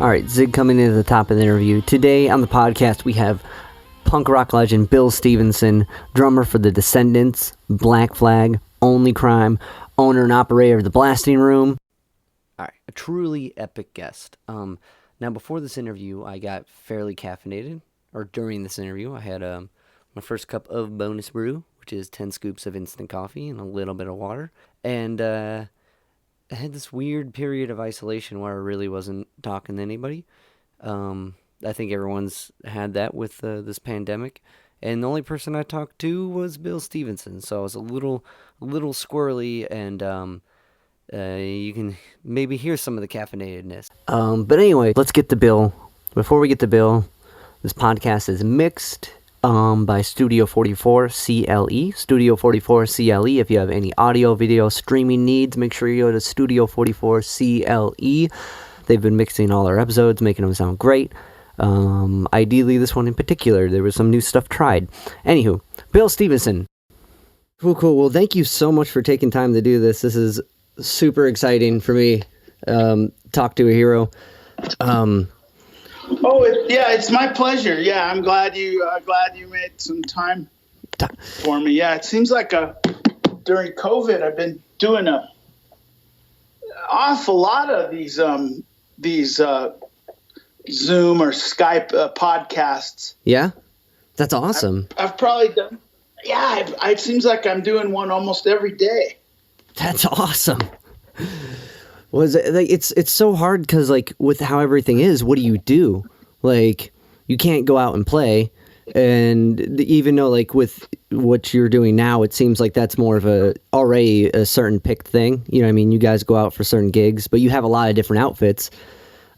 All right, Zig coming into the top of the interview. Today on the podcast, we have punk rock legend Bill Stevenson, drummer for the Descendents, Black Flag, Only Crime, owner and operator of the Blasting Room. All right, a truly epic guest. Now, before this interview, I got fairly caffeinated, or during this interview, I had my first cup of bonus brew, which is 10 scoops of instant coffee and a little bit of water, and I had this weird period of isolation where I really wasn't talking to anybody. I think everyone's had that with this pandemic, and the only person I talked to was Bill Stevenson. So I was a little squirrely, and you can maybe hear some of the caffeinatedness. But anyway, let's get to Bill. Before we get to Bill, this podcast is mixed by Studio 44 CLE. Studio 44 CLE. If you have any audio, video, streaming needs, make sure you go to Studio 44 CLE. They've been mixing all our episodes, making them sound great. Ideally, this one in particular. There was some new stuff tried. Anywho, Bill Stevenson. Cool. Well, thank you so much for taking time to do this. This is super exciting for me. Talk to a hero. It's my pleasure. Yeah, I'm glad you made some time for me. Yeah, it seems like during COVID, I've been doing an awful lot of these Zoom or Skype podcasts. Yeah, that's awesome. I've probably done. Yeah, it seems like I'm doing one almost every day. That's awesome. It's so hard because, like, with how everything is, what do you do? Like, you can't go out and play, and even though, like, with what you're doing now, it seems like that's more of already a certain picked thing. You know what I mean? You guys go out for certain gigs, but you have a lot of different outfits.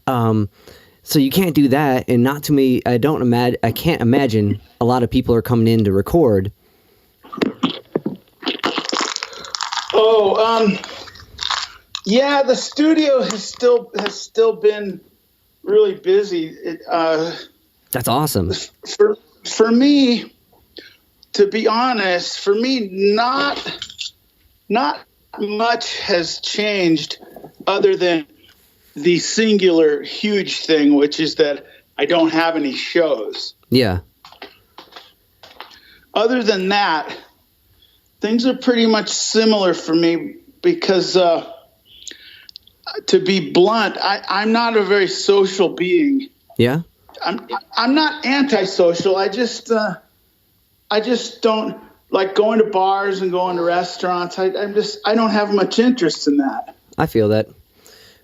So you can't do that, and not to me, I can't imagine a lot of people are coming in to record. Yeah, the studio has still been really busy. That's awesome. For me, to be honest, not much has changed other than the singular huge thing, which is that I don't have any shows. Yeah. Other than that, things are pretty much similar for me because, to be blunt, I'm not a very social being. Yeah. I'm not antisocial. I just don't like going to bars and going to restaurants. I don't have much interest in that. I feel that.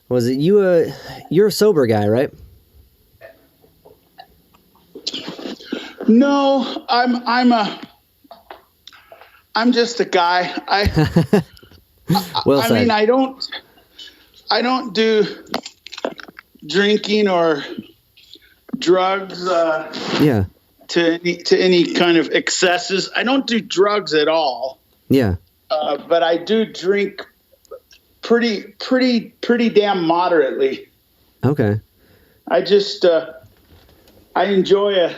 Was it you're a sober guy, right? No, I'm just a guy. Well said. I mean, I don't do drinking or drugs. Yeah. To any kind of excesses. I don't do drugs at all. Yeah. But I do drink pretty damn moderately. Okay. I just I enjoy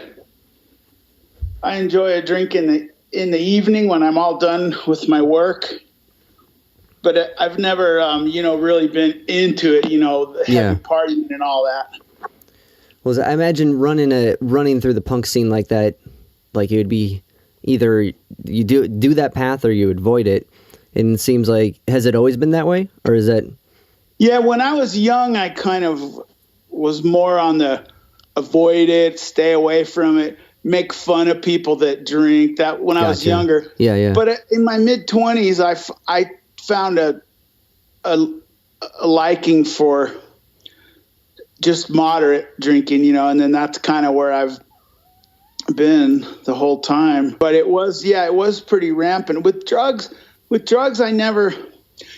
a drink in the evening when I'm all done with my work. But I've never really been into it, the heavy partying and all that. Well, I imagine running through the punk scene like that, like it would be either you do that path or you avoid it. And it seems like, has it always been that way, or is that? Yeah, when I was young, I kind of was more on the avoid it, stay away from it, make fun of people that drink. That when I was younger. Yeah. But in my mid-20s, I found a liking for just moderate drinking, and then that's kind of where I've been the whole time. But it was pretty rampant with drugs. With drugs, I never,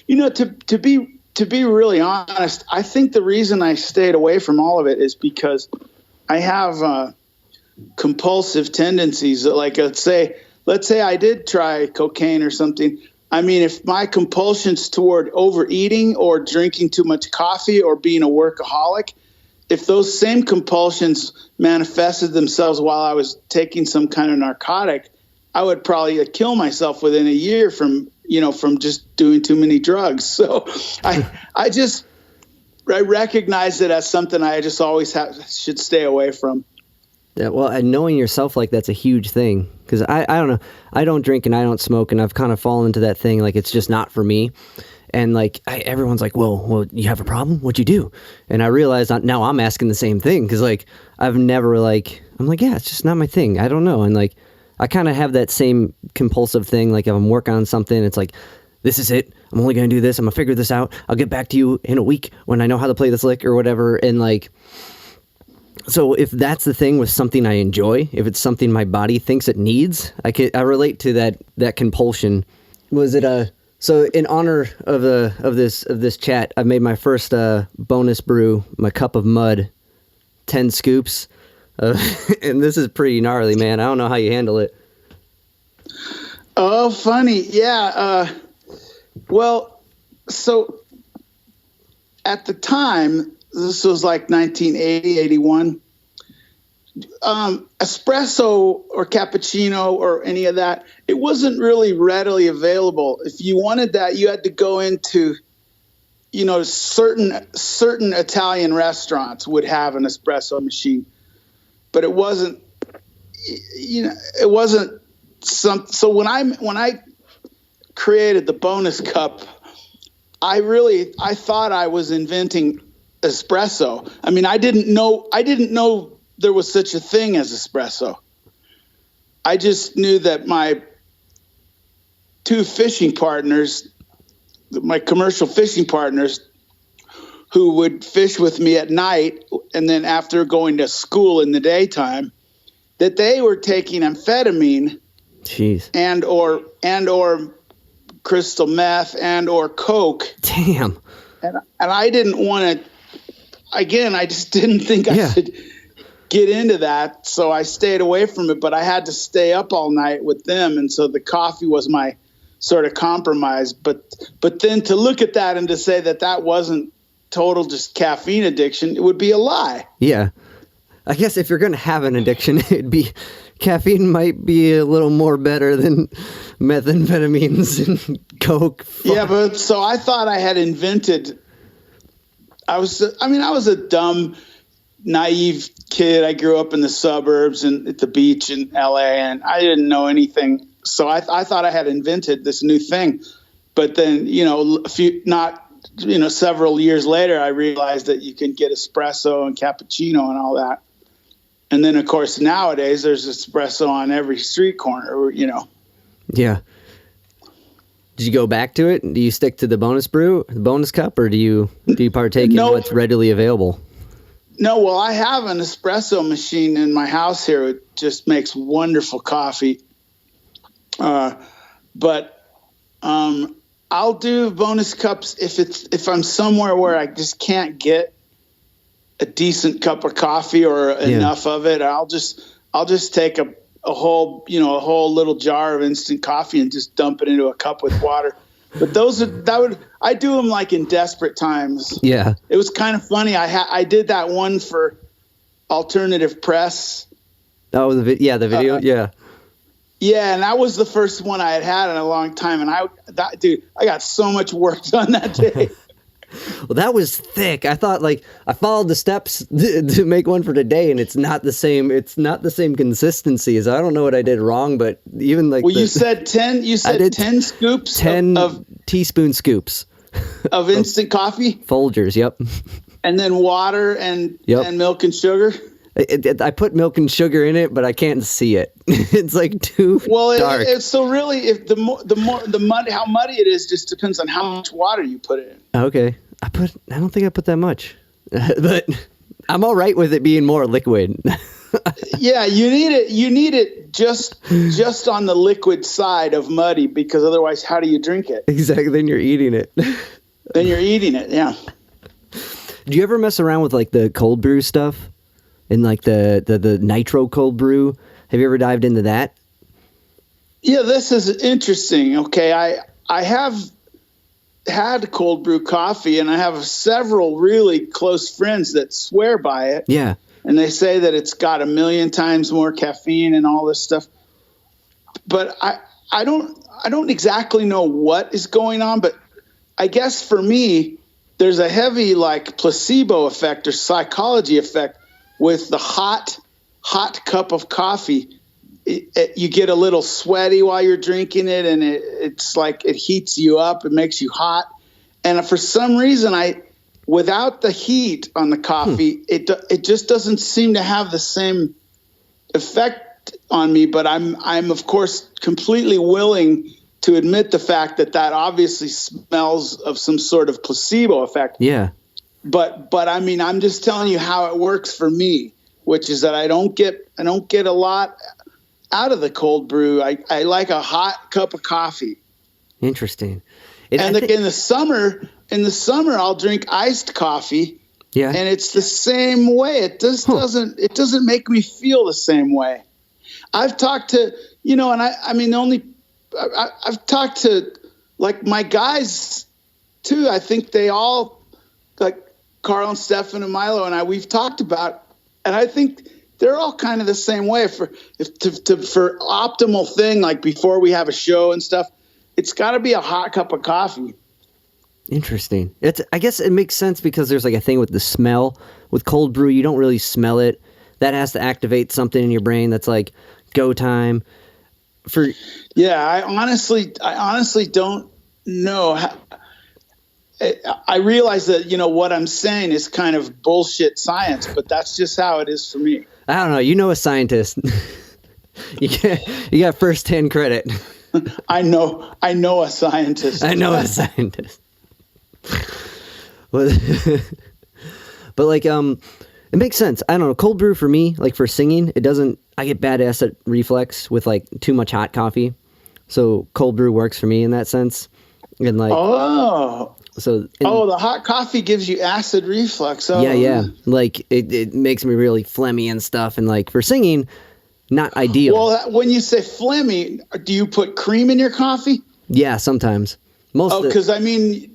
to be really honest, I think the reason I stayed away from all of it is because I have compulsive tendencies. Like let's say I did try cocaine or something. I mean, if my compulsions toward overeating or drinking too much coffee or being a workaholic, if those same compulsions manifested themselves while I was taking some kind of narcotic, I would probably kill myself within a year from just doing too many drugs. So I just recognize it as something I just always should stay away from. Yeah, well, and knowing yourself like that's a huge thing, because I don't know, I don't drink and I don't smoke, and I've kind of fallen into that thing like it's just not for me. And like everyone's like, well, you have a problem? What'd you do? And I realized now I'm asking the same thing, because like I've never I'm like, yeah, it's just not my thing. I don't know. And like I kind of have that same compulsive thing. Like if I'm working on something, it's like, this is it. I'm only going to do this. I'm going to figure this out. I'll get back to you in a week when I know how to play this lick or whatever. And like, so if that's the thing with something I enjoy, if it's something my body thinks it needs, I relate to that compulsion. Was it so in honor of this chat, I made my first bonus brew, my cup of mud, 10 scoops, and this is pretty gnarly, man. I don't know how you handle it. Oh, funny, yeah. Well, so at the time, this was like 1980, 81. Espresso or cappuccino or any of that, it wasn't really readily available. If you wanted that, you had to go into, certain Italian restaurants would have an espresso machine, but it wasn't, it wasn't some. So when I created the bonus cup, I thought I was inventing espresso. I mean, I didn't know there was such a thing as espresso. I just knew that my two fishing partners, my commercial fishing partners, who would fish with me at night and then after going to school in the daytime, that they were taking amphetamine, jeez, and or crystal meth and or coke. Damn. And I didn't want to. Again, I just didn't think I should get into that, so I stayed away from it. But I had to stay up all night with them, and so the coffee was my sort of compromise. But then to look at that and to say that wasn't total just caffeine addiction, it would be a lie. Yeah, I guess if you're going to have an addiction, it'd be caffeine might be a little more better than methamphetamines and coke. Yeah, but so I thought I had invented. I was a dumb, naive kid. I grew up in the suburbs and at the beach in LA, and I didn't know anything. So I thought I had invented this new thing. But then, several years later, I realized that you can get espresso and cappuccino and all that. And then, of course, nowadays there's espresso on every street corner, Yeah. Did you go back to it? Do you stick to the bonus cup, or do you partake in what's readily available? No, well, I have an espresso machine in my house here. It just makes wonderful coffee. But I'll do bonus cups if I'm somewhere where I just can't get a decent cup of coffee or enough of it. I'll just take a whole little jar of instant coffee and just dump it into a cup with water. But I do them like in desperate times. Yeah. It was kind of funny. I did that one for Alternative Press. Oh, the video. Yeah. Yeah. And that was the first one I had in a long time. And I got so much work done that day. Well, that was thick. I thought I followed the steps to make one for today, and it's not the same. It's not the same consistency. So I don't know what I did wrong, but even you said 10. You said 10 scoops. 10 of teaspoon scoops of instant coffee. Folgers. Yep. And then water and milk and sugar. I put milk and sugar in it, but I can't see it. It's too dark. It's so really, if the mud, how muddy it is, just depends on how much water you put in. Okay, I don't think I put that much, but I'm all right with it being more liquid. Yeah, you need it just on the liquid side of muddy, because otherwise, how do you drink it? Exactly. Then you're eating it. Yeah. Do you ever mess around with the cold brew stuff? And the nitro cold brew, have you ever dived into that? Yeah, this is interesting. Okay, I have had cold brew coffee, and I have several really close friends that swear by it. Yeah, and they say that it's got 1 million times more caffeine and all this stuff. But I don't exactly know what is going on. But I guess for me, there's a heavy like placebo effect or psychology effect with the hot cup of coffee. You get a little sweaty while you're drinking it, and it's like it heats you up. It makes you hot. And for some reason, without the heat on the coffee, it just doesn't seem to have the same effect on me. But I'm of course completely willing to admit the fact that obviously smells of some sort of placebo effect. Yeah. But I mean, I'm just telling you how it works for me, which is that I don't get a lot out of the cold brew. I like a hot cup of coffee. Interesting. In the summer, I'll drink iced coffee. Yeah. And it's the same way. It just doesn't make me feel the same way. I've talked to, and I've talked to like my guys too. I think they all, like Carl and Stefan and Milo and we've talked about, and I think they're all kind of the same way. For optimal thing, like before we have a show and stuff, it's got to be a hot cup of coffee. Interesting. I guess it makes sense because there's like a thing with the smell. With cold brew, you don't really smell it. That has to activate something in your brain that's like go time. I honestly don't know. I realize that what I'm saying is kind of bullshit science, but that's just how it is for me. I don't know. A scientist. you got first-hand credit. I know a scientist. I know a scientist. But like it makes sense. I don't know. Cold brew for me, like for singing, I get bad acid reflux with like too much hot coffee. So cold brew works for me in that sense. And like the hot coffee gives you acid reflux. Oh. Yeah. Like it makes me really phlegmy and stuff, and like for singing, not ideal. Well, when you say phlegmy, do you put cream in your coffee? Yeah, sometimes. Because I mean,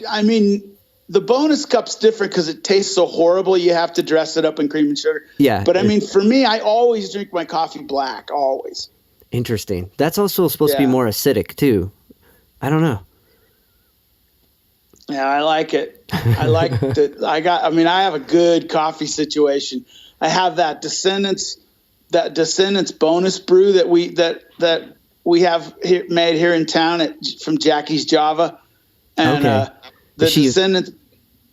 the bonus cup's different because it tastes so horrible. You have to dress it up in cream and sugar. Yeah. But I mean, for me, I always drink my coffee black, always. Interesting. That's also supposed to be more acidic too. I don't know. Yeah, I like it. I like that. I have a good coffee situation. I have that Descendents bonus brew that we have made here in town from Jackie's Java. And the Descendants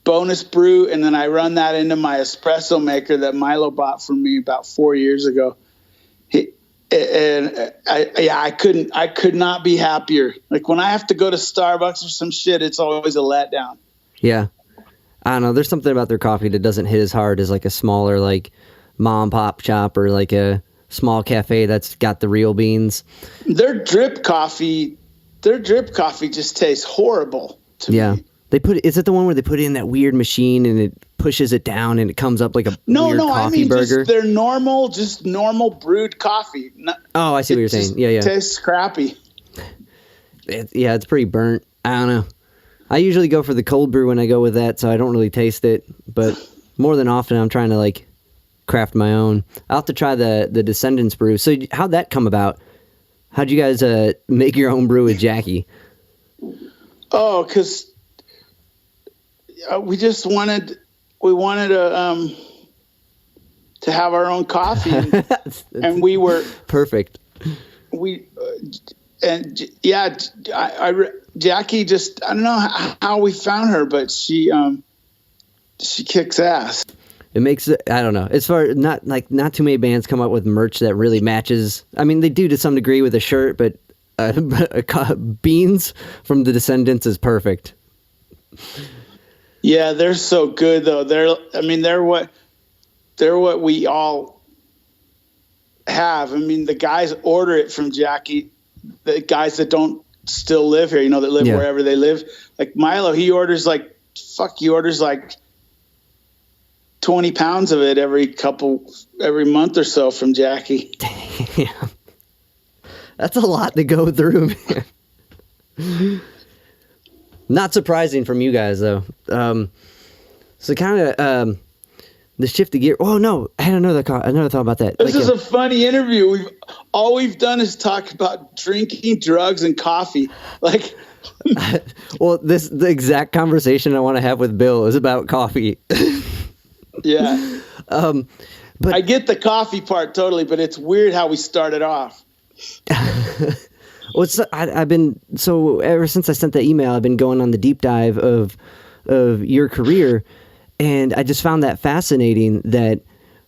bonus brew, and then I run that into my espresso maker that Milo bought for me about 4 years ago. I could not be happier. Like when I have to go to Starbucks or some shit, it's always a letdown. Yeah, I don't know. There's something about their coffee that doesn't hit as hard as like a smaller like mom and pop shop or like a small cafe that's got the real beans. Their drip coffee just tastes horrible to me. Is it the one where they put it in that weird machine and it pushes it down and it comes up like a weird coffee burger? Just their normal brewed coffee. I see what you're saying. Yeah. Tastes crappy. It's pretty burnt. I don't know. I usually go for the cold brew when I go with that, so I don't really taste it. But more than often, I'm trying to like craft my own. I'll have to try the Descendants brew. So how'd that come about? How'd you guys make your own brew with Jackie? Oh, because we just wanted to have our own coffee, and we were perfect. Jackie just, I don't know how we found her, but she kicks ass. It makes it, I don't know. As far not too many bands come up with merch that really matches. I mean, they do to some degree with a shirt, but beans from the Descendants is perfect. Yeah, they're so good though. They're what we all have. I mean, the guys order it from Jackie. The guys that don't still live here, that live wherever they live. Like Milo, he orders like 20 pounds of it every month or so from Jackie. Damn. That's a lot to go through, man. Not surprising from you guys, though. So kind of, The shift of gear. Oh no, I had another thought about that. This is a funny interview. All we've done is talk about drinking, drugs, and coffee. Like, well, the exact conversation I want to have with Bill is about coffee. Yeah. But I get the coffee part totally, but it's weird how we started off. Well, I've been ever since I sent that email, I've been going on the deep dive of your career. And I just found that fascinating that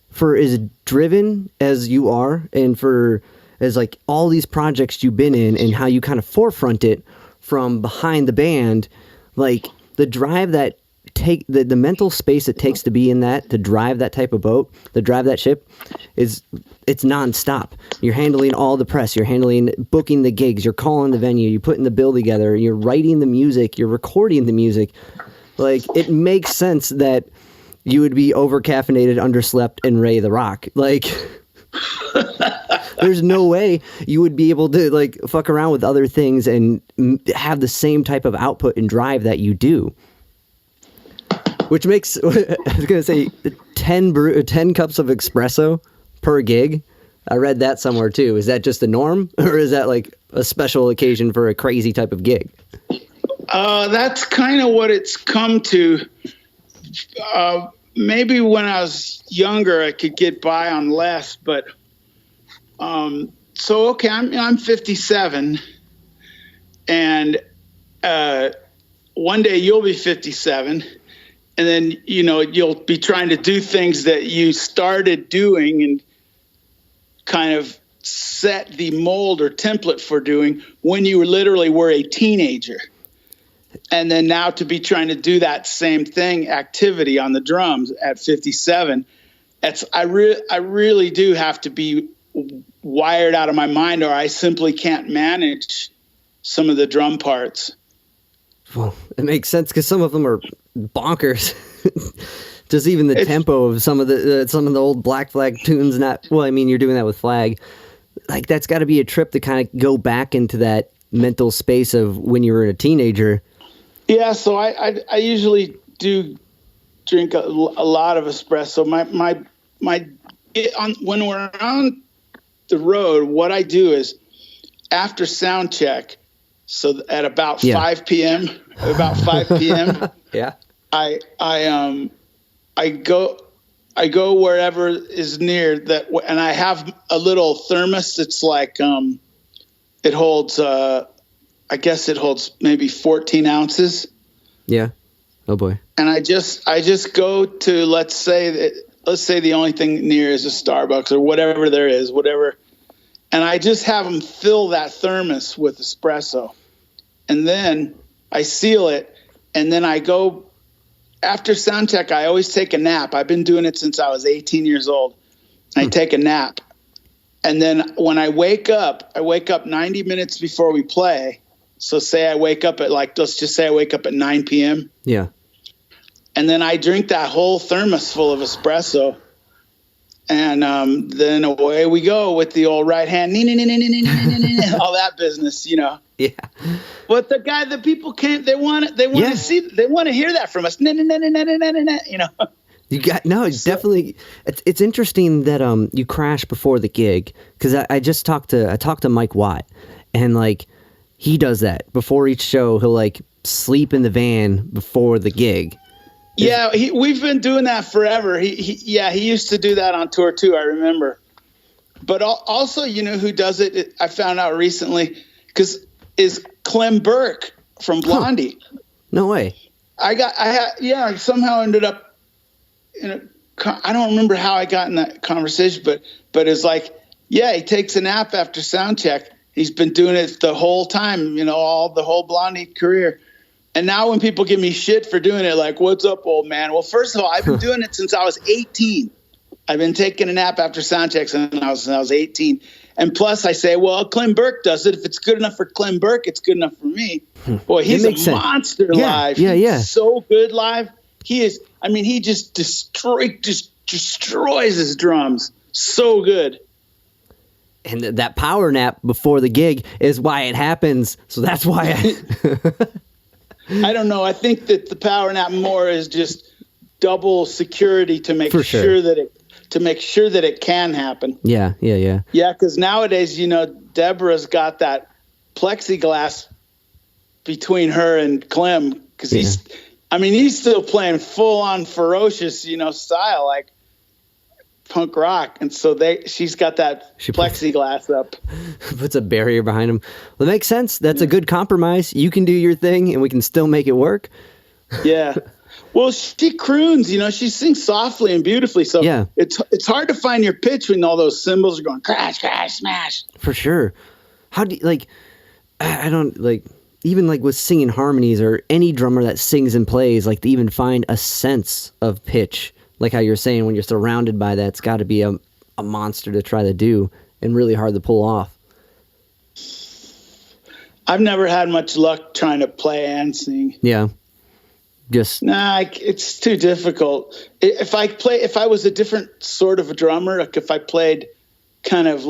for as driven as you are and for as like all these projects you've been in and how you kind of forefront it from behind the band, like the drive that the mental space it takes to be in that, to drive that type of boat, to drive that ship it's nonstop. You're handling all the press, you're handling booking the gigs, you're calling the venue, you're putting the bill together, you're writing the music, you're recording the music. Like, it makes sense that you would be over-caffeinated, underslept, and Ray the Rock. Like, there's no way you would be able to, like, fuck around with other things and have the same type of output and drive that you do. Which makes, I was going to say, 10 cups of espresso per gig. I read that somewhere, too. Is that just the norm? Or is that, like, a special occasion for a crazy type of gig? That's kind of what it's come to. Maybe when I was younger, I could get by on less, but okay, I'm 57, and one day you'll be 57, and then you'll be trying to do things that you started doing and kind of set the mold or template for doing when you literally were a teenager. And then now to be trying to do that same activity on the drums at 57, I really do have to be wired out of my mind, or I simply can't manage some of the drum parts. Well, it makes sense because some of them are bonkers. Just even the tempo of some of the old Black Flag tunes. You're doing that with Flag. Like, that's got to be a trip to kind of go back into that mental space of when you were a teenager. Yeah, so I usually do drink a lot of espresso. When we're on the road, what I do is after sound check, so at about 5 p.m. Yeah. I go wherever is near that, and I have a little thermos that's like it holds I guess it holds maybe 14 ounces. Yeah. Oh boy. And I just go to, let's say the only thing near is a Starbucks or whatever there is, whatever. And I just have them fill that thermos with espresso. And then I seal it. And then I go after sound check. I always take a nap. I've been doing it since I was 18 years old. I take a nap. And then when I wake up 90 minutes before we play. So say I wake up at let's just say I wake up at 9 p.m. Yeah. And then I drink that whole thermos full of espresso. And then away we go with the old right hand, all that business, Yeah. But the people can't, they want to see, they want to hear that from us. You got, definitely. It's interesting that you crash before the gig, because I talked to Mike Watt, and like, he does that before each show. He'll like sleep in the van before the gig. Yeah, we've been doing that forever. He used to do that on tour too, I remember. But also, who does it? I found out recently, is Clem Burke from Blondie. Huh. No way. I somehow ended up I don't remember how I got in that conversation, but it's like, he takes a nap after sound check. He's been doing it the whole time, the whole Blondie career. And now when people give me shit for doing it, like, what's up, old man? Well, first of all, I've been doing it since I was 18. I've been taking a nap after sound checks since I was 18. And plus I say, well, Clem Burke does it. If it's good enough for Clem Burke, it's good enough for me. Boy, he's a monster live. Yeah. He's so good live. He is. I mean, he just destroys his drums. So good. And that power nap before the gig is why it happens. So that's why I don't know. I think that the power nap more is just double security to make sure that it can happen. Yeah. Yeah, because nowadays, Deborah's got that plexiglass between her and Clem, because he's still playing full on ferocious, style, like punk rock. And so she's got that plexiglass up. Puts a barrier behind him. Well, that makes sense. That's a good compromise. You can do your thing and we can still make it work. Yeah. Well, she croons, she sings softly and beautifully. So it's hard to find your pitch when all those cymbals are going crash, crash, smash. For sure. How do you, I don't even with singing harmonies, or any drummer that sings and plays, to even find a sense of pitch, like how you're saying, when you're surrounded by that, it's got to be a monster to try to do and really hard to pull off. I've never had much luck trying to play and sing. Yeah. It's too difficult. If I was a different sort of a drummer, if I played kind of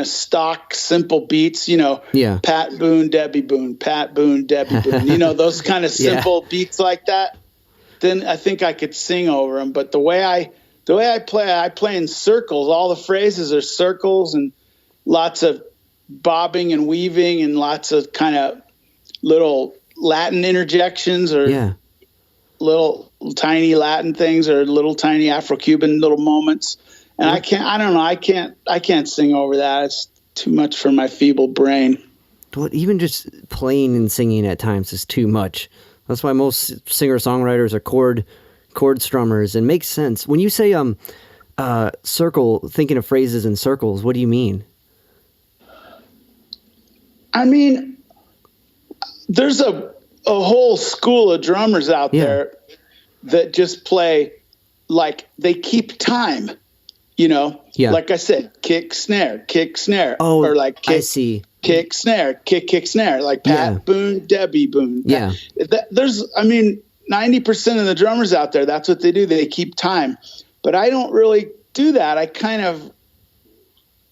stock, simple beats, Pat Boone, Debbie Boone, Pat Boone, Debbie Boone, those kind of simple beats like that, then I think I could sing over them. But the way I play in circles. All the phrases are circles and lots of bobbing and weaving and lots of kind of little Latin interjections or little tiny Latin things or little tiny Afro-Cuban little moments. And I can't sing over that. It's too much for my feeble brain. Well, even just playing and singing at times is too much. That's why most singer-songwriters are chord strummers. And makes sense. When you say circle, thinking of phrases in circles, what do you mean? I mean, there's a whole school of drummers out there that just play they keep time. Like I said, kick, snare. Oh, or I see. Kick, snare, kick, snare. Like Pat Boone, Debbie Boone. Yeah. There's 90% of the drummers out there, that's what they do. They keep time. But I don't really do that.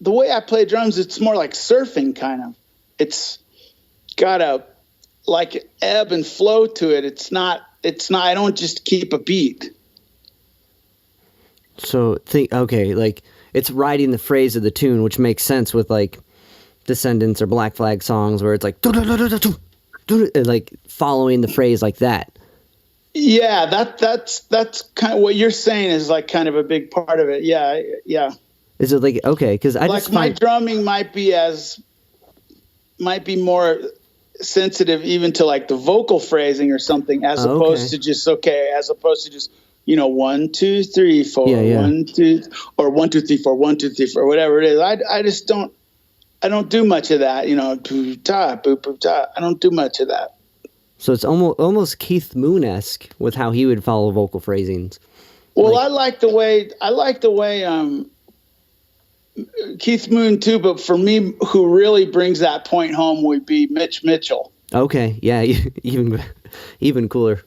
The way I play drums, it's more like surfing kind of. It's got a ebb and flow to it. It's not, I don't just keep a beat. So it's riding the phrase of the tune, which makes sense with Descendents or Black Flag songs where it's following the phrase like that. Yeah, that's kind of what you're saying is kind of a big part of it. Yeah. Is it okay? Because I just my drumming might be more sensitive even to the vocal phrasing or something as opposed to just 1, 2, 3, 4, 1, 2, or 1, 2, 3, 4, 1, 2, 3, 4, whatever it is. I just don't. I don't do much of that. Ta, boop, boop, ta. I don't do much of that. So it's almost Keith Moon-esque with how he would follow vocal phrasings. Well, I like the way Keith Moon too, but for me, who really brings that point home would be Mitch Mitchell. Okay, yeah, even cooler.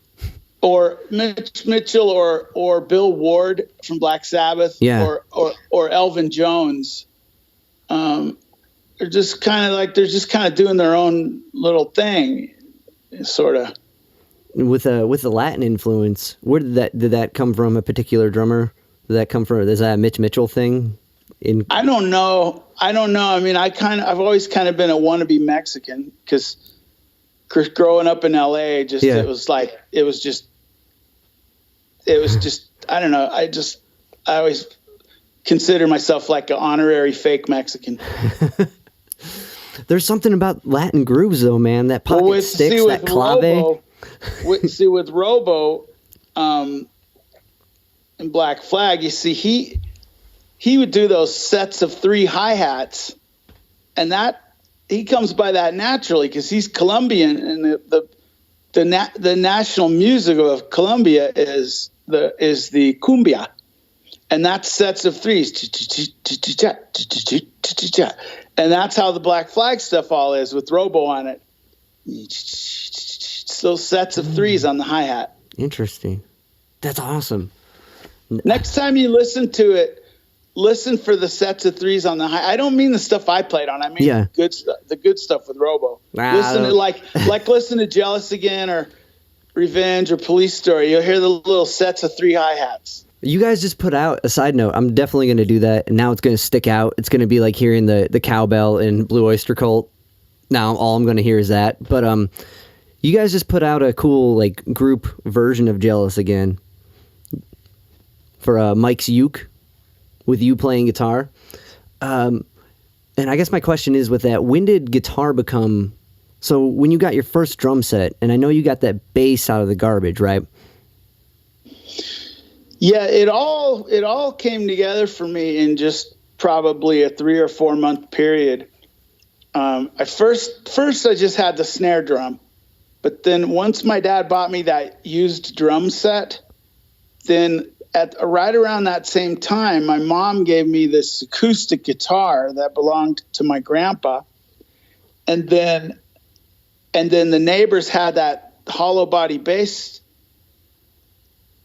Or Mitch Mitchell, or Bill Ward from Black Sabbath, or Elvin Jones. They're just kind of doing their own little thing, sort of. With the Latin influence, where did that come from? A particular drummer? Did that come from? Is that a Mitch Mitchell thing? I don't know. I mean, I've always kind of been a wannabe Mexican because growing up in LA, it was just I don't know. I always consider myself like an honorary fake Mexican. There's something about Latin grooves though, man. That pocket sticks, that clave. With Robo, in Black Flag, you see he would do those sets of 3 hi-hats, and that he comes by that naturally because he's Colombian, and the national music of Colombia is the cumbia, and that's sets of 3s, and that's how the Black Flag stuff all is with Robo on it. Those sets of 3s on the hi-hat. Interesting. That's awesome. Next time you listen to it, listen for the sets of 3s on the hi. I don't mean the stuff I played on. I mean the good stuff with Robo. Listen to listen to Jealous Again or Revenge or Police Story, you'll hear the little sets of 3 hi-hats. You guys just put out a side note. I'm definitely going to do that, and now it's going to stick out. It's going to be like hearing the cowbell in Blue Oyster Cult. Now all I'm going to hear is that. But you guys just put out a cool like group version of Jealous Again for Mike's Uke, with you playing guitar. And I guess my question is with that, when did guitar become... So when you got your first drum set, and I know you got that bass out of the garbage, right? Yeah, it all came together for me in just probably a 3 or 4 month period. I first I just had the snare drum, but then once my dad bought me that used drum set, then right around that same time, my mom gave me this acoustic guitar that belonged to my grandpa, and then the neighbors had that hollow body bass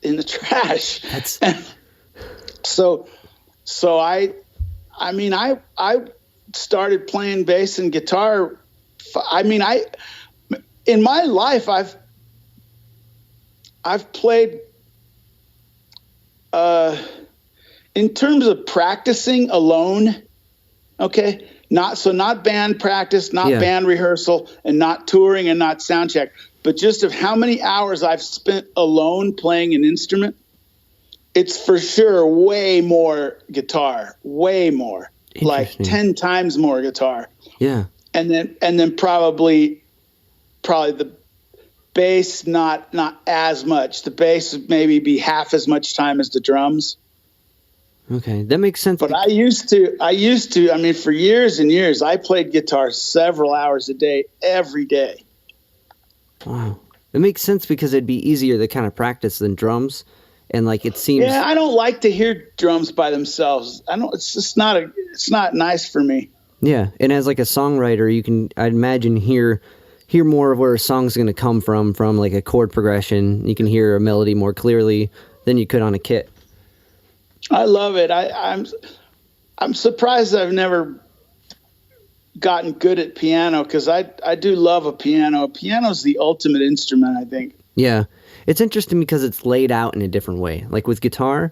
in the trash. So I started playing bass and guitar. In my life, I've played, in terms of practicing alone. Okay. Not band practice, not band rehearsal, and not touring and not sound check, but just of how many hours I've spent alone playing an instrument. It's for sure way more guitar, way more, like 10 times more guitar. Yeah. And then probably the bass, not as much. The bass would maybe be half as much time as the drums. Okay, that makes sense. But I used to, for years and years, I played guitar several hours a day, every day. Wow. It makes sense because it'd be easier to kind of practice than drums. And like, it seems... Yeah, I don't like to hear drums by themselves. It's not nice for me. Yeah. And as like a songwriter, I'd imagine hear more of where a song's going to come from like a chord progression. You can hear a melody more clearly than you could on a kit. I love it. I'm surprised I've never gotten good at piano, because I do love a piano. Piano's the ultimate instrument, I think. Yeah. It's interesting because it's laid out in a different way. Like with guitar,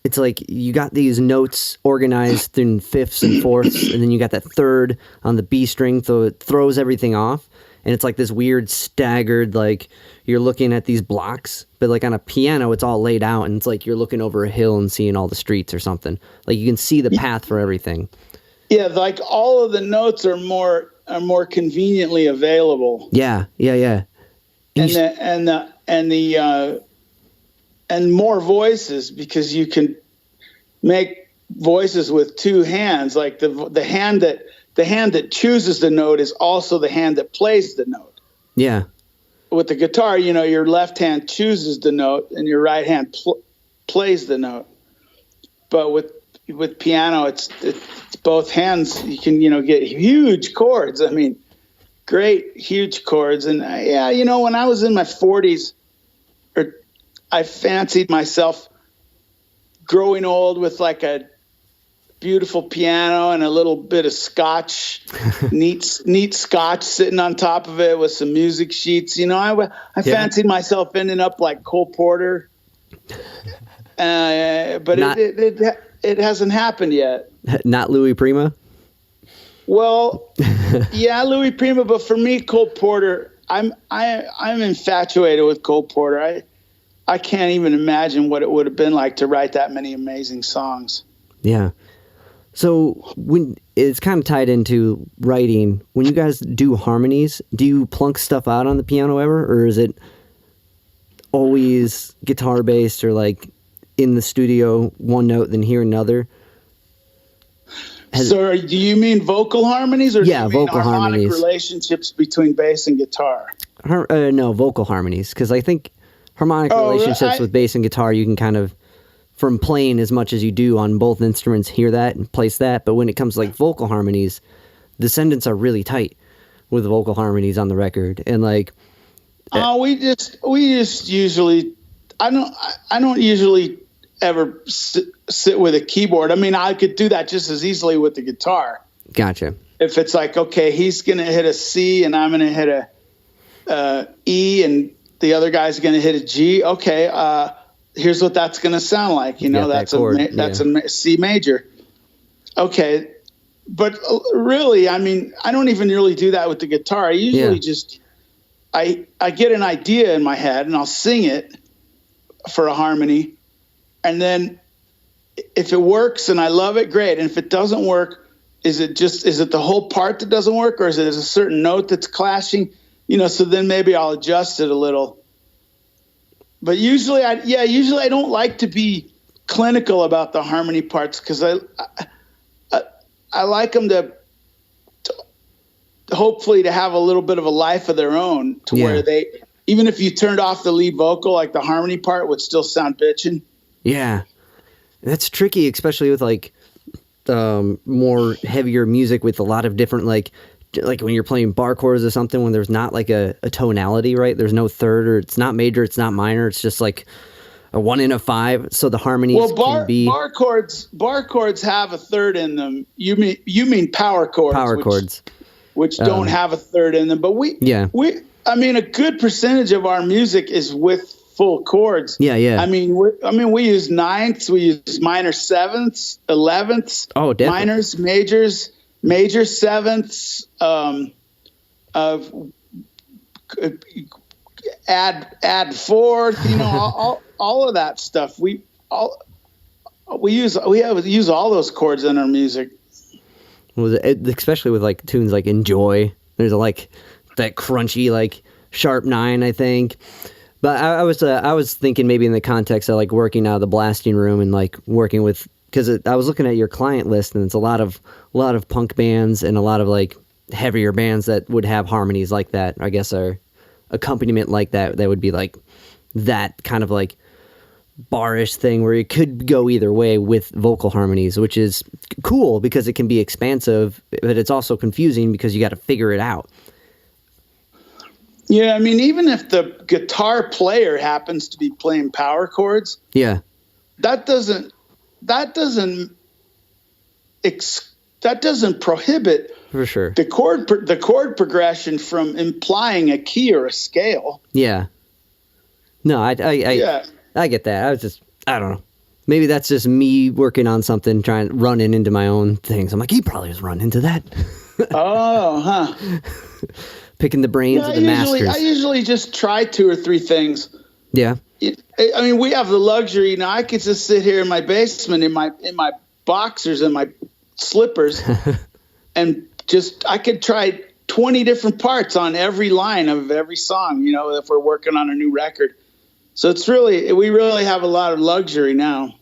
it's like you got these notes organized in fifths and fourths, and then you got that third on the B string, so it throws everything off. And it's like this weird staggered, like you're looking at these blocks, but like on a piano, it's all laid out, and it's like you're looking over a hill and seeing all the streets or something. Like you can see the path for everything. Yeah, like all of the notes are more conveniently available. Yeah. And more voices, because you can make voices with 2 hands. Like the hand that chooses the note is also the hand that plays the note. Yeah. With the guitar, your left hand chooses the note and your right hand plays the note. But with piano, it's both hands. You can, get huge chords. I mean, great, huge chords. And when I was in my 40s, I fancied myself growing old with like a beautiful piano and a little bit of scotch, neat scotch sitting on top of it with some music sheets. I fancied myself ending up like Cole Porter, but it hasn't happened yet. Not Louis Prima? Well, yeah, Louis Prima, but for me, Cole Porter, I'm infatuated with Cole Porter. I can't even imagine what it would have been like to write that many amazing songs. Yeah. So when it's kind of tied into writing, when you guys do harmonies, do you plunk stuff out on the piano ever, or is it always guitar based, or like in the studio one note then hear another? So do you mean vocal harmonies, or yeah, do you mean vocal harmonic harmonies, relationships between bass and guitar? No, vocal harmonies, because I think harmonic relationships with bass and guitar, you can kind of, from playing as much as you do on both instruments, hear that and place that. But when it comes to like vocal harmonies, Descendents are really tight with vocal harmonies on the record. And like, we just usually, I don't usually ever sit with a keyboard. I mean, I could do that just as easily with the guitar. Gotcha. If it's like, okay, he's going to hit a C and I'm going to hit a E, the other guy's going to hit a G. Okay, here's what that's going to sound like. You know, that's a C major. Okay, but really, I mean, I don't even really do that with the guitar. I usually just I get an idea in my head and I'll sing it for a harmony, and then if it works and I love it, great. And if it doesn't work, is it the whole part that doesn't work, or is it a certain note that's clashing? You know, so then maybe I'll adjust it a little. But usually I don't like to be clinical about the harmony parts, because I like them to hopefully to have a little bit of a life of their own, to where they, even if you turned off the lead vocal, like the harmony part would still sound bitchin'. Yeah. That's tricky, especially with like more heavier music with a lot of different, like when you're playing bar chords or something, when there's not like a tonality, right? There's no third, or it's not major, it's not minor. It's just like a 1 and a 5. So the harmonies can be bar chords have a third in them. You mean power chords? Which don't have a third in them. But I mean, a good percentage of our music is with full chords. Yeah. I mean, we use ninths, we use minor sevenths, 11ths, minors, majors, major sevenths, add fourth, you know, all of that stuff. We use all those chords in our music. Well, especially with like tunes like Enjoy, there's like that crunchy, like sharp 9, I think. But I was thinking maybe in the context of like working out of the blasting room and like working with, because I was looking at your client list, and it's a lot of punk bands and a lot of like heavier bands that would have harmonies like that, I guess, or accompaniment like that would be like that kind of like barish thing where it could go either way with vocal harmonies, which is cool because it can be expansive, but it's also confusing because you got to figure it out. Yeah, I mean, even if the guitar player happens to be playing power chords, that doesn't prohibit, for sure, the chord progression from implying a key or a scale. Yeah. No, I get that. I don't know. Maybe that's just me working on something, running into my own things. I'm like, he probably was running into that. Oh, huh. Picking the brains of the masters. I usually just try 2 or 3 things. Yeah. I mean, we have the luxury now. I could just sit here in my basement in my boxers and my slippers, and I could try 20 different parts on every line of every song. You know, if we're working on a new record. So we really have a lot of luxury now.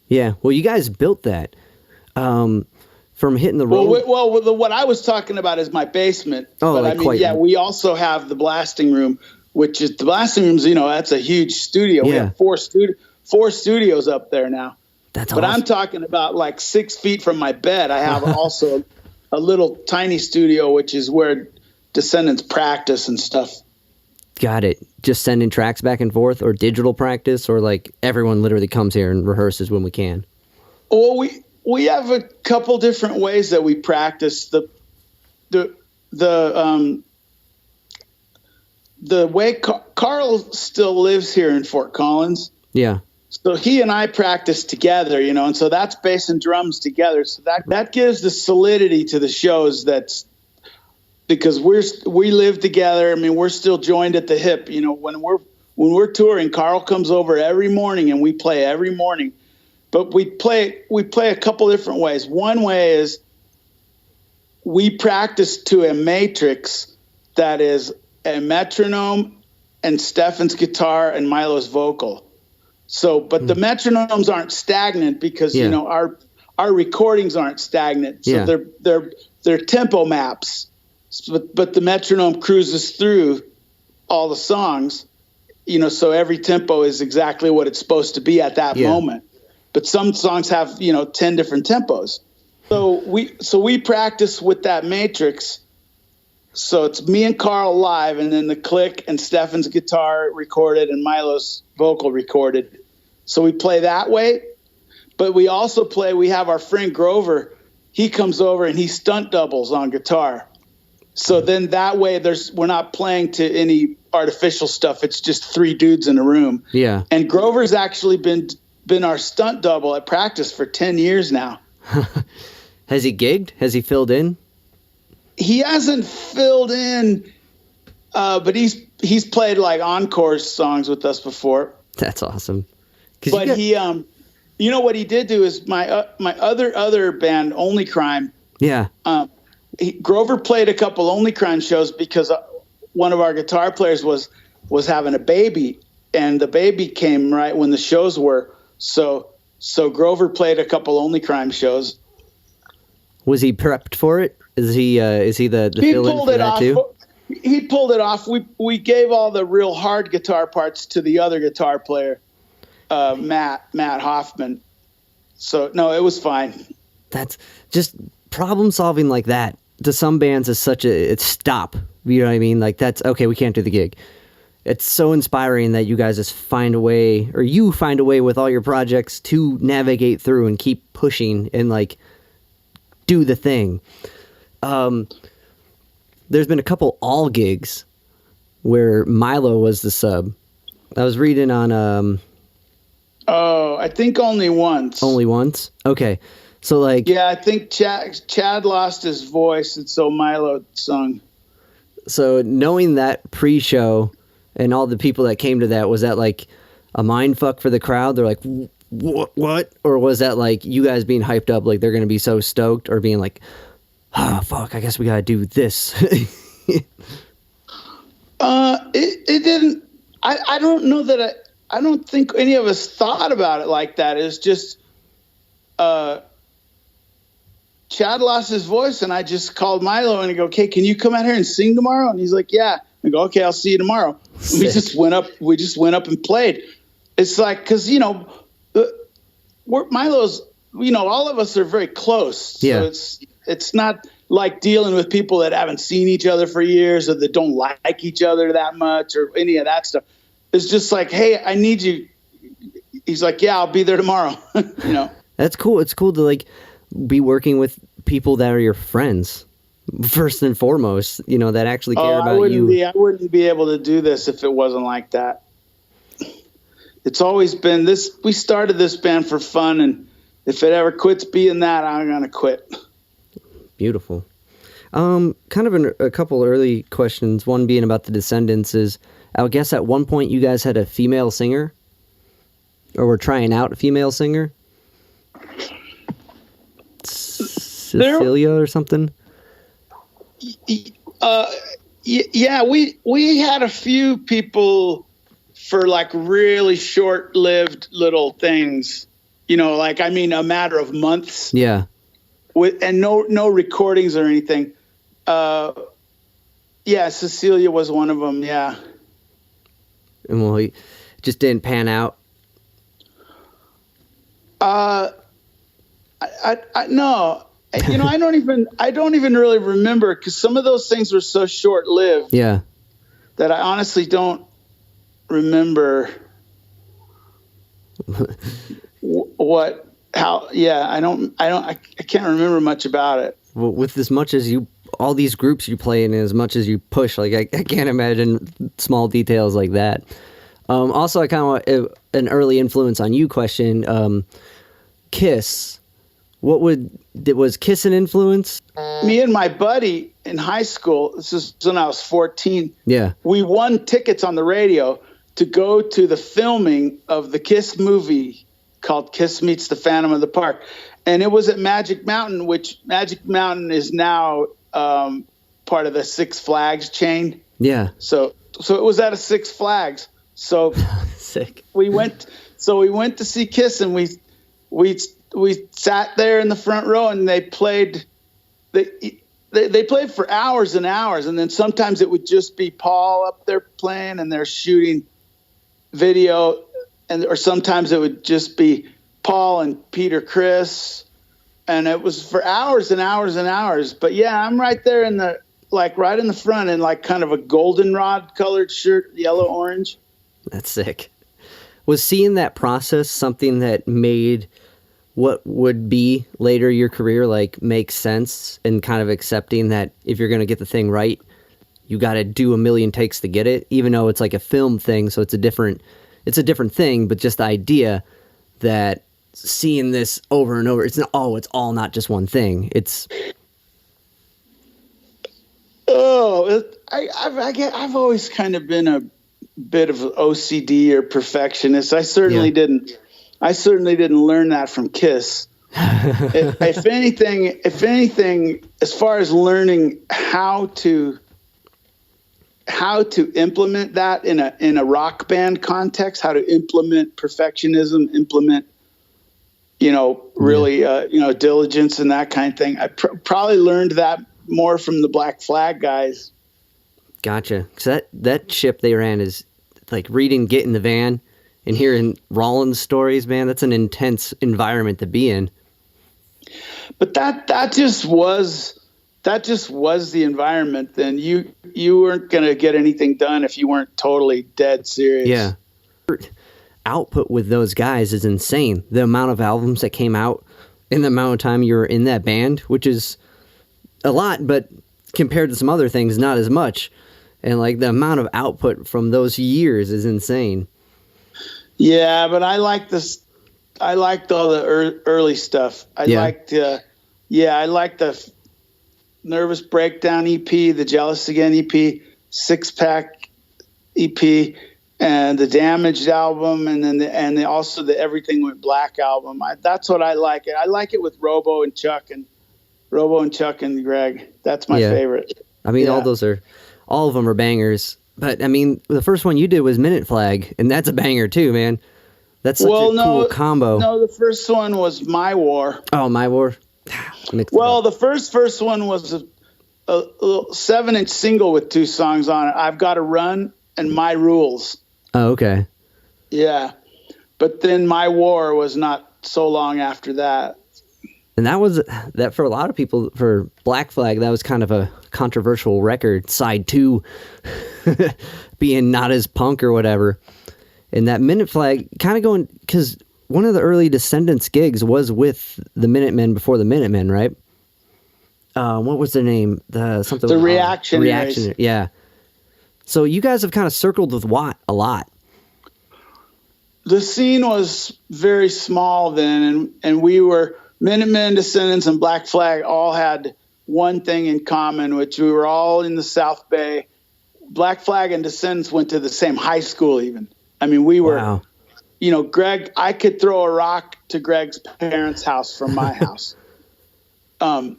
Yeah. Well, you guys built that. From hitting the road. Well, what I was talking about is my basement. Oh, but like we also have the blasting room, which is the blasting room's, you know, that's a huge studio. We have 4 studios up there now. That's awesome. But I'm talking about like 6 feet from my bed. I have also a little tiny studio, which is where Descendents practice and stuff. Got it. Just sending tracks back and forth, or digital practice, or like everyone literally comes here and rehearses when we can? Well, we have a couple different ways that we practice. The way Carl still lives here in Fort Collins. Yeah. So he and I practice together, you know, and so that's bass and drums together. So that gives the solidity to the shows. That's because we live together. I mean, we're still joined at the hip. You know, when we're touring, Carl comes over every morning and we play every morning. But we play a couple different ways. One way is we practice to a matrix that is a metronome and Stefan's guitar and Milo's vocal. So, but the metronomes aren't stagnant because you know our recordings aren't stagnant. So they're tempo maps. But the metronome cruises through all the songs. You know, so every tempo is exactly what it's supposed to be at that moment. But some songs have, you know, 10 different tempos. So we practice with that matrix. So it's me and Carl live, and then the click and Stefan's guitar recorded and Milo's vocal recorded. So we play that way. But we also we have our friend Grover. He comes over and he stunt doubles on guitar. So then that way we're not playing to any artificial stuff. It's just 3 dudes in a room. Yeah. And Grover's actually been our stunt double at practice for 10 years now. Has he gigged? Has he filled in? He hasn't filled in, but he's played like encore songs with us before. That's awesome. But he, you know what he did do is my other band, Only Crime. Yeah. Grover played a couple Only Crime shows because one of our guitar players was having a baby, and the baby came right when the shows were. So Grover played a couple Only Crime shows. Was he prepped for it? Is he the fill-in for that too? He pulled it off. We gave all the real hard guitar parts to the other guitar player, Matt Hoffman. So no, it was fine. That's just problem solving like that. To some bands is it's stop. You know what I mean? Like that's okay. We can't do the gig. It's so inspiring that you guys just find a way with all your projects to navigate through and keep pushing and like do the thing. There's been a couple all gigs where Milo was the sub. I was reading on I think only once. Only once? Okay. So like yeah, I think Chad lost his voice and so Milo sung. So knowing that pre-show and all the people that came to that, was that like a mind fuck for the crowd? They're like, what? Or was that like you guys being hyped up like they're going to be so stoked, or being like, fuck, I guess we got to do this? It didn't, I don't know that I don't think any of us thought about it like that. It's just, Chad lost his voice and I just called Milo and I go, okay, can you come out here and sing tomorrow? And he's like, yeah. I go, okay, I'll see you tomorrow. We just went up and played. It's like, cause Milo's, all of us are very close. Yeah. So it's not like dealing with people that haven't seen each other for years or that don't like each other that much or any of that stuff. It's just like, hey, I need you. He's like, yeah, I'll be there tomorrow. That's cool. It's cool to like be working with people that are your friends first and foremost, that actually care about you. I wouldn't be able to do this if it wasn't like that. It's always been this. We started this band for fun, and if it ever quits being that, I'm going to quit. Beautiful. Kind of a couple early questions. One being about the Descendents is, I would guess at one point you guys had a female singer, or were trying out a female singer. Cecilia or something. Yeah, we had a few people for like really short-lived little things, a matter of months. Yeah. And no recordings or anything. Yeah, Cecilia was one of them. Yeah. And well, he just didn't pan out. No. I don't even really remember, because some of those things were so short-lived. Yeah. That I honestly don't remember I can't remember much about it. Well, with as much as all these groups you play in, as much as you push, like I can't imagine small details like that. Also, I kind of want an early influence on you question. Kiss. Was Kiss an influence? Me and my buddy in high school, this is when I was 14. Yeah. We won tickets on the radio to go to the filming of the Kiss movie called Kiss Meets the Phantom of the Park. And it was at Magic Mountain, which Magic Mountain is now part of the Six Flags chain. Yeah. So it was at a Six Flags. So sick. We went to see Kiss, and we sat there in the front row, and they played. They played for hours and hours, and then sometimes it would just be Paul up there playing, and they're shooting video, or sometimes it would just be Paul and Peter Criss, and it was for hours and hours and hours. But yeah, I'm right there right in the front in like kind of a goldenrod colored shirt, yellow orange. That's sick. Was seeing that process something that made what would be later your career like makes sense, and kind of accepting that if you're going to get the thing right, you got to do a million takes to get it, even though it's like a film thing. So it's a different thing, but just the idea that seeing this over and over, it's all not just one thing. It's, I've always kind of been a bit of OCD or perfectionist. I certainly didn't learn that from Kiss. if anything, as far as learning how to implement that in a rock band context, how to implement perfectionism, really, diligence and that kind of thing. I probably learned that more from the Black Flag guys. Gotcha. Because that ship they ran is like reading Get in the Van and hearing Rollins stories, man. That's an intense environment to be in. But that just was the environment. Then you weren't going to get anything done if you weren't totally dead serious. Yeah. Output with those guys is insane. The amount of albums that came out in the amount of time you were in that band, which is a lot, but compared to some other things, not as much. And like the amount of output from those years is insane. Yeah, but I liked all the early stuff. I liked the Nervous Breakdown EP, the Jealous Again EP, Six Pack EP, and the Damaged album, and then also the Everything Went Black album. That's what I like. I like it with Robo and Chuck and Greg. That's my favorite. I mean, all of them are bangers. But I mean, the first one you did was Minute Flag, and that's a banger too, man. That's such a cool combo. No, the first one was My War. Oh, My War. Well, the first one was a 7-inch single with 2 songs on it. I've Got to Run and My Rules. Oh, okay. Yeah. But then My War was not so long after that. And that for a lot of people, for Black Flag, that was kind of a controversial record, side 2, being not as punk or whatever. And that Minute Flag kind of going, because one of the early Descendents gigs was with the Minutemen before the Minutemen, right? What was their name? The Reactionaries. Yeah. So you guys have kind of circled with Watt a lot. The scene was very small then, and we were Minutemen, Descendants, and Black Flag all had one thing in common, which we were all in the South Bay. Black Flag and Descendants went to the same high school even. I mean, we were, Greg, I could throw a rock to Greg's parents' house from my house. But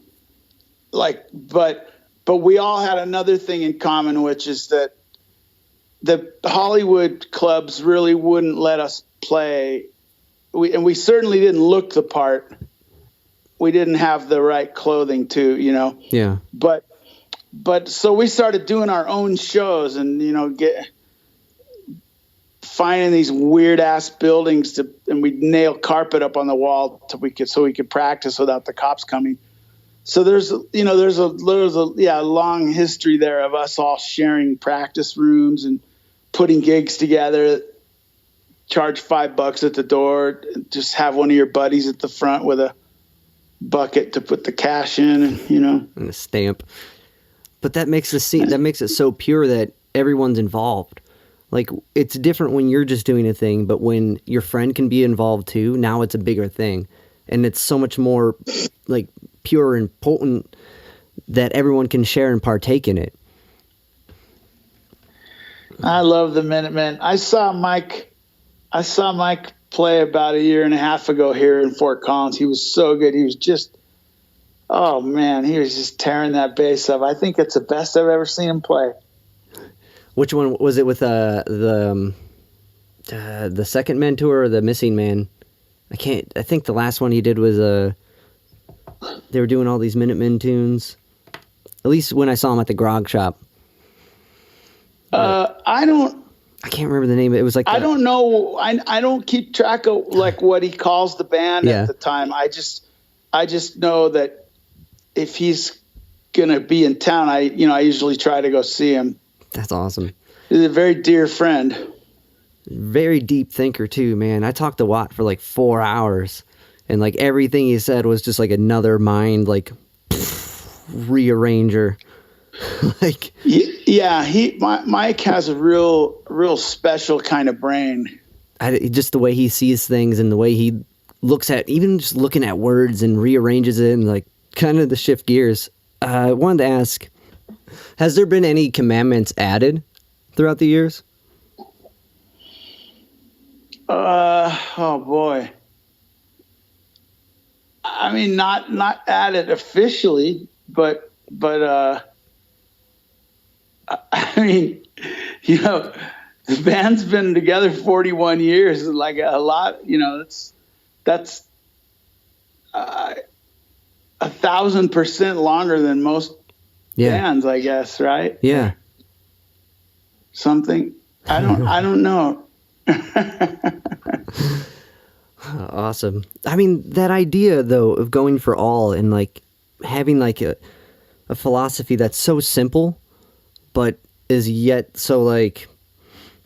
we all had another thing in common, which is that the Hollywood clubs really wouldn't let us play. We certainly didn't look the part. We didn't have the right clothing too, Yeah. But so we started doing our own shows and, finding these weird ass buildings and we'd nail carpet up on the wall so we could practice without the cops coming. So there's a long history there of us all sharing practice rooms and putting gigs together, charge $5 at the door, just have one of your buddies at the front with a bucket to put the cash in, and a stamp. But that makes it so pure that everyone's involved. Like, it's different when you're just doing a thing, but when your friend can be involved too, now it's a bigger thing. And it's so much more like pure and potent that everyone can share and partake in it. I love the Minutemen. I saw Mike play about a year and a half ago here in Fort Collins. He was so good. He was just, oh man, he was just tearing that bass up. I think it's the best I've ever seen him play. Which one was it with the Second Men tour or the Missing Man? I think the last one he did was they were doing all these Minutemen tunes. At least when I saw him at the Grog Shop. I can't remember the name. It was like I don't know. I don't keep track of like what he calls the band at the time. I just know that if he's gonna be in town, I usually try to go see him. That's awesome. He's a very dear friend. Very deep thinker too, man. I talked to Watt for like 4 hours. and like everything he said was just like another mind like rearranger. Like yeah, Mike has a real special kind of brain. Just the way he sees things and the way he looks at, even just looking at words and rearranges it and like kind of the shift gears. I wanted to ask, has there been any commandments added throughout the years? Oh boy. I mean, not added officially, but I mean, you know, the band's been together 41 years. Like a lot, you know, that's 1,000% longer than most bands, I guess, right? Yeah. Something. I don't know. Awesome. I mean, that idea though of going for all and like having like a philosophy that's so simple, but is yet so like,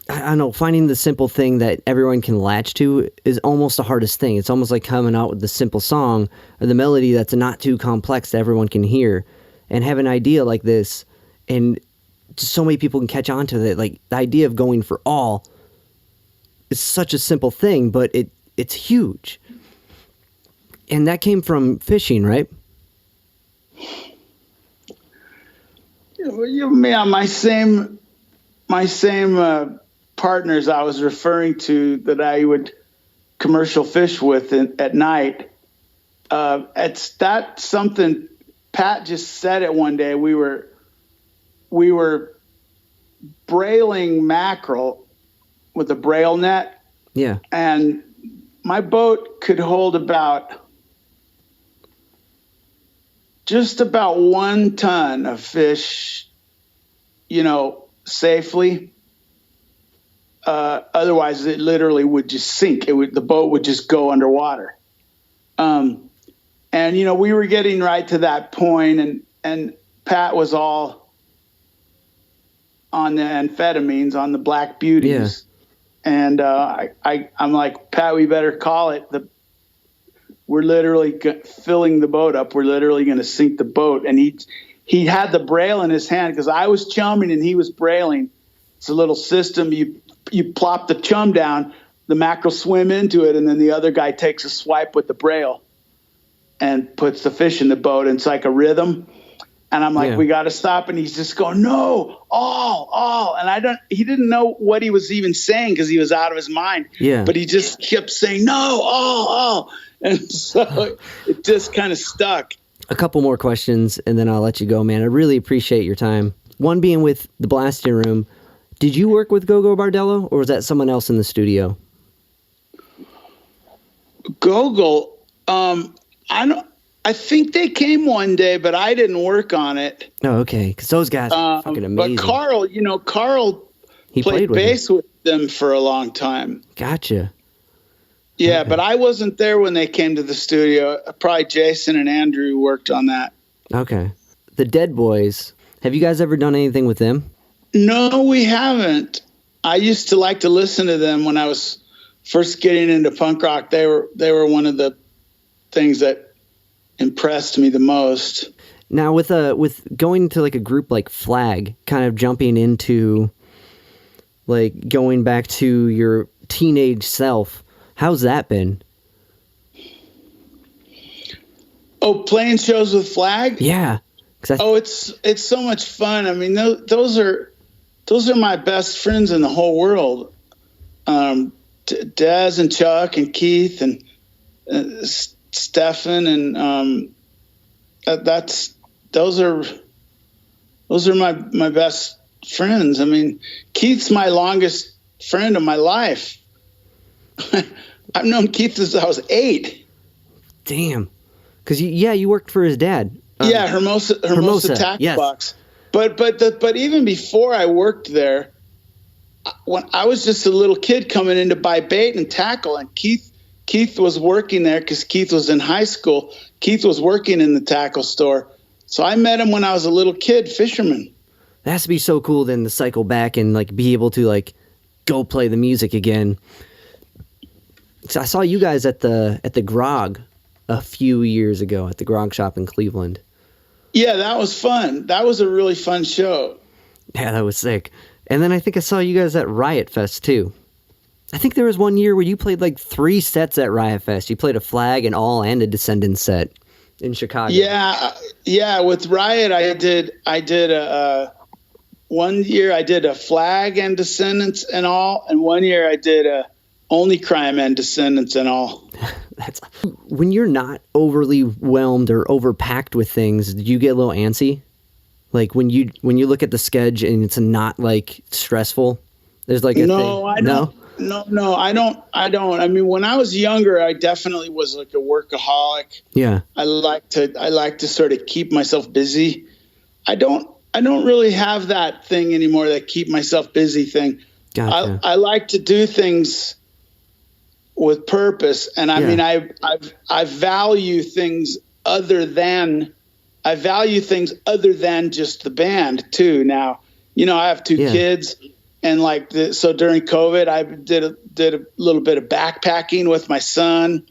I don't know, finding the simple thing that everyone can latch to is almost the hardest thing. It's almost like coming out with the simple song or the melody that's not too complex that everyone can hear, and have an idea like this and just so many people can catch on to it. Like the idea of going for all is such a simple thing, but it's huge. And that came from fishing, right? Yeah, my same partners I was referring to that I would commercial fish with at night. That's something Pat just said it one day. We were brailing mackerel with a braille net. Yeah. And my boat could hold just about 1 ton of fish, you know, safely. Otherwise, it literally would just sink. The boat would just go underwater. And you know, we were getting right to that point, and Pat was all on the amphetamines, on the Black Beauties. Yeah. And I'm like, Pat, we better call it. We're literally filling the boat up. We're literally going to sink the boat. And he had the braille in his hand because I was chumming and he was brailing. It's a little system. You plop the chum down, the mackerel swim into it, and then the other guy takes a swipe with the braille and puts the fish in the boat. And it's like a rhythm. And I'm like, we got to stop. And he's just going, no, all. And he didn't know what he was even saying because he was out of his mind. Yeah. But he just kept saying, no, all. And so it just kind of stuck. A couple more questions and then I'll let you go, man. I really appreciate your time. One being with the Blasting Room. Did you work with Gogo Bardello or was that someone else in the studio? Gogo, I think they came one day, but I didn't work on it. Oh, okay. Because those guys are fucking amazing. But Carl he played bass with them for a long time. Gotcha. Yeah, okay. But I wasn't there when they came to the studio. Probably Jason and Andrew worked on that. Okay. The Dead Boys. Have you guys ever done anything with them? No, we haven't. I used to like to listen to them when I was first getting into punk rock. They were one of the things that impressed me the most. Now with going to like a group like Flag, kind of jumping into like going back to your teenage self, how's that been? Oh, playing shows with Flag? Yeah. It's so much fun. I mean, those are my best friends in the whole world. Daz and Chuck and Keith and Stefan and those are my best friends. I mean, Keith's my longest friend of my life. I've known Keith since I was 8. Damn. Because you worked for his dad. Hermosa Tax Box. But even before I worked there, when I was just a little kid coming in to buy bait and tackle, and Keith was working there because Keith was in high school. Keith was working in the tackle store. So I met him when I was a little kid, fisherman. That has to be so cool then to cycle back and like be able to like go play the music again. So I saw you guys at the Grog a few years ago at the Grog Shop in Cleveland. Yeah, that was fun. That was a really fun show. Yeah, that was sick. And then I think I saw you guys at Riot Fest too. I think there was one year where you played like 3 sets at Riot Fest. You played a Flag, an All, and a Descendents set in Chicago. Yeah. With Riot, I did a one year I did a Flag and Descendants and All, and one year I did a Only Crime and Descendants and All. That's when you're not overly whelmed or overpacked with things. Do you get a little antsy? Like when you look at the schedule and it's not like stressful. There's like a thing. I don't. No, I don't. I mean, when I was younger, I definitely was like a workaholic. Yeah. I like to sort of keep myself busy. I don't really have that thing anymore, that keep myself busy thing. Gotcha. I like to do things with purpose. And I mean, I value things other than just the band too. Now, I have 2 kids, and so during COVID, I did a little bit of backpacking with my son.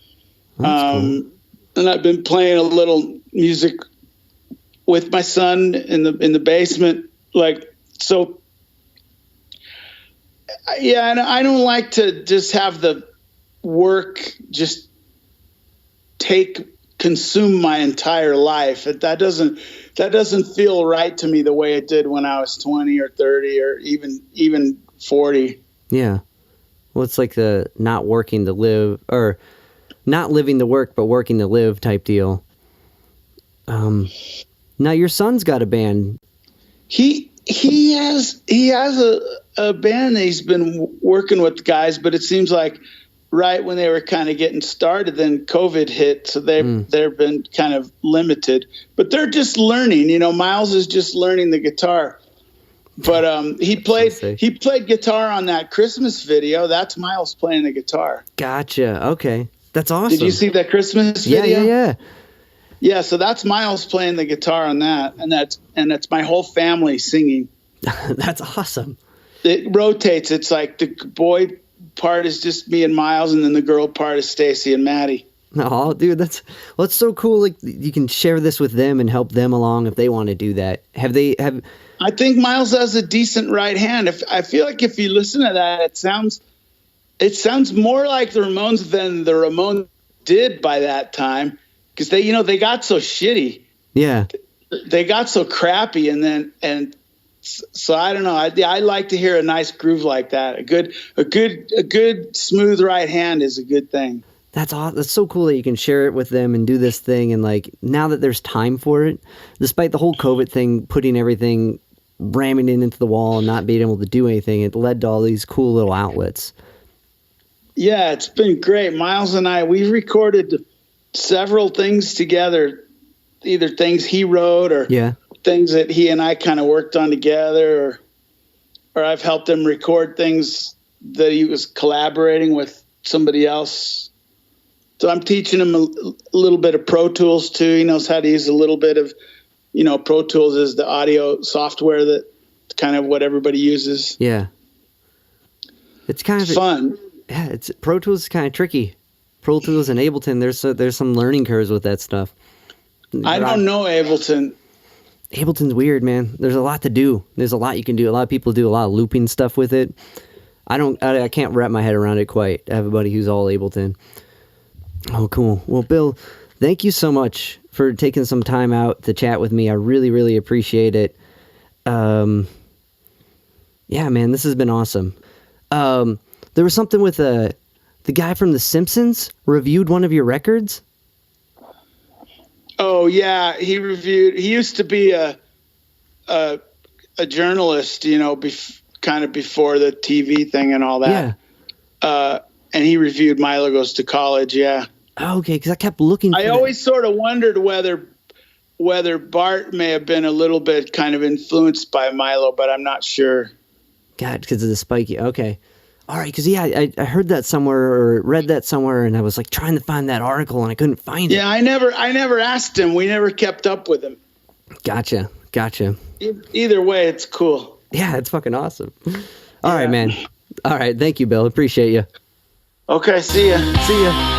Cool. And I've been playing a little music with my son in the basement. And I don't like to just have the work just consume my entire life. That doesn't feel right to me the way it did when I was 20 or 30 or even 40. Yeah. Well, it's like the not working to live, or not living to work, but working to live type deal. Now your son's got a band. He has a band that he's been working with guys, but it seems like right when they were kind of getting started, then COVID hit, so they've been kind of limited. But they're just learning. Miles is just learning the guitar. But he played guitar on that Christmas video. That's Miles playing the guitar. Gotcha. Okay, that's awesome. Did you see that Christmas video? Yeah. Yeah, so that's Miles playing the guitar on that, and that's my whole family singing. That's awesome. It rotates. It's like the boy part is just me and Miles, and then the girl part is Stacy and Maddie. Oh, dude, that's so cool. Like, you can share this with them and help them along if they want to do that. I think Miles has a decent right hand. I feel like if you listen to that, it sounds more like the Ramones than the Ramones did by that time, because they got so shitty. Yeah, they got so crappy, so I don't know. I like to hear a nice groove like that. A good smooth right hand is a good thing. That's awesome. That's so cool that you can share it with them and do this thing. And now that there's time for it, despite the whole COVID thing, putting everything, ramming it into the wall and not being able to do anything, it led to all these cool little outlets. Yeah, it's been great. Miles and I, we've recorded several things together, either things he wrote or things that he and I kind of worked on together, or I've helped him record things that he was collaborating with somebody else. So I'm teaching him a little bit of Pro Tools too. He knows how to use a little bit of, Pro Tools is the audio software that kind of what everybody uses. Yeah. It's kind of fun. Pro Tools is kind of tricky. Pro Tools and Ableton, there's some learning curves with that stuff. I don't know Ableton. Ableton's weird, man. There's a lot to do. There's a lot you can do. A lot of people do a lot of looping stuff with it. I can't wrap my head around it quite. I have a buddy who's all Ableton. Oh, cool. Well, Bill, thank you so much for taking some time out to chat with me. I really, really appreciate it. Yeah, man, this has been awesome. There was something with the guy from The Simpsons reviewed one of your records. Oh yeah, he used to be a journalist, kind of before the TV thing and all that. Yeah. And he reviewed Milo Goes to College. Yeah. Okay, because I kept looking. I always sort of wondered whether Bart may have been a little bit kind of influenced by Milo, but I'm not sure. God, because of the spiky. Okay. All right, because I heard that somewhere or read that somewhere, and I was trying to find that article, and I couldn't find it. Yeah, I never asked him. We never kept up with him. Gotcha. Either way, it's cool. Yeah, it's fucking awesome. All right, man. All right, thank you, Bill. Appreciate you. Okay, see ya. See ya.